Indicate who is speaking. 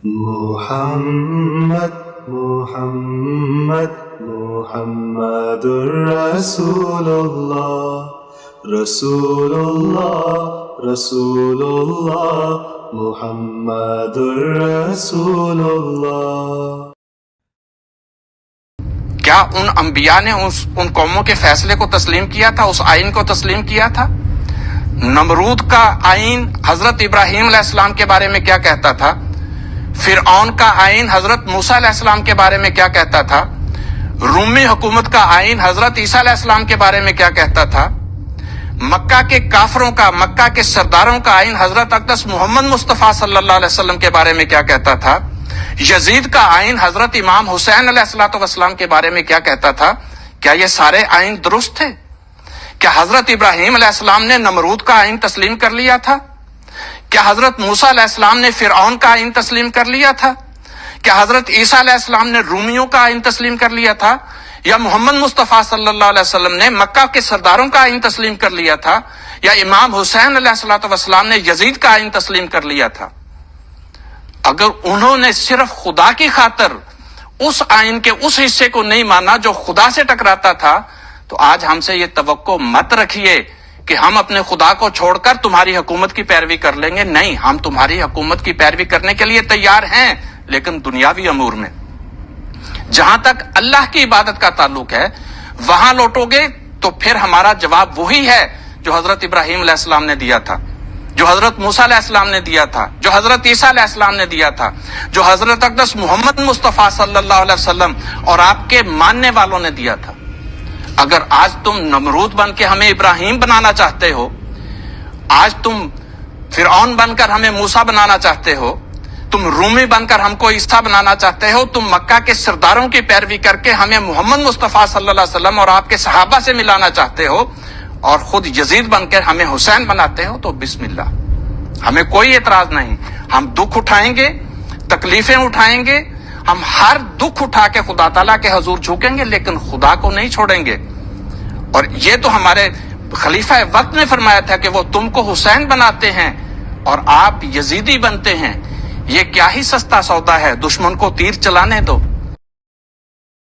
Speaker 1: محمد محمد محمد رسول اللہ رسول اللہ رسول اللہ محمد رسول اللہ۔
Speaker 2: کیا ان انبیاء نے ان قوموں کے فیصلے کو تسلیم کیا تھا، اس آئین کو تسلیم کیا تھا؟ نمرود کا آئین حضرت ابراہیم علیہ السلام کے بارے میں کیا کہتا تھا؟ فرعون کا آئین حضرت موسیٰ علیہ السلام کے بارے میں کیا کہتا تھا؟ رومی حکومت کا آئین حضرت عیسیٰ علیہ السلام کے بارے میں کیا کہتا تھا؟ مکہ کے کافروں کا، مکہ کے سرداروں کا آئین حضرت اقدس محمد مصطفیٰ صلی اللہ علیہ وسلم کے بارے میں کیا کہتا تھا؟ یزید کا آئین حضرت امام حسین علیہ السلام کے بارے میں کیا کہتا تھا؟ کیا یہ سارے آئین درست تھے؟ کیا حضرت ابراہیم علیہ السلام نے نمرود کا آئین تسلیم کر لیا تھا؟ کیا حضرت موسیٰ علیہ السلام نے فرعون کا آئین تسلیم کر لیا تھا؟ کیا حضرت عیسیٰ علیہ السلام نے رومیوں کا آئین تسلیم کر لیا تھا؟ یا محمد مصطفیٰ صلی اللہ علیہ وسلم نے مکہ کے سرداروں کا آئین تسلیم کر لیا تھا؟ یا امام حسین علیہ السلام نے یزید کا آئین تسلیم کر لیا تھا؟ اگر انہوں نے صرف خدا کی خاطر اس آئین کے اس حصے کو نہیں مانا جو خدا سے ٹکراتا تھا، تو آج ہم سے یہ توقع مت رکھیے کہ ہم اپنے خدا کو چھوڑ کر تمہاری حکومت کی پیروی کر لیں گے۔ نہیں، ہم تمہاری حکومت کی پیروی کرنے کے لیے تیار ہیں، لیکن دنیاوی امور میں۔ جہاں تک اللہ کی عبادت کا تعلق ہے، وہاں لوٹو گے تو پھر ہمارا جواب وہی ہے جو حضرت ابراہیم علیہ السلام نے دیا تھا، جو حضرت موسیٰ علیہ السلام نے دیا تھا، جو حضرت عیسیٰ علیہ السلام نے دیا تھا، جو حضرت اقدس محمد مصطفیٰ صلی اللہ علیہ وسلم اور آپ کے ماننے والوں نے دیا تھا۔ اگر آج تم نمرود بن کے ہمیں ابراہیم بنانا چاہتے ہو، آج تم فرعون بن کر ہمیں موسیٰ بنانا چاہتے ہو، تم رومی بن کر ہم کو عیسیٰ بنانا چاہتے ہو، تم مکہ کے سرداروں کی پیروی کر کے ہمیں محمد مصطفیٰ صلی اللہ علیہ وسلم اور آپ کے صحابہ سے ملانا چاہتے ہو، اور خود یزید بن کر ہمیں حسین بناتے ہو، تو بسم اللہ، ہمیں کوئی اعتراض نہیں۔ ہم دکھ اٹھائیں گے، تکلیفیں اٹھائیں گے، ہم ہر دکھ اٹھا کے خدا تعالیٰ کے حضور جھکیں گے، لیکن خدا کو نہیں چھوڑیں گے۔ اور یہ تو ہمارے خلیفہ وقت نے فرمایا تھا کہ وہ تم کو حسین بناتے ہیں اور آپ یزیدی بنتے ہیں۔ یہ کیا ہی سستا سودا ہے، دشمن کو تیر چلانے دو۔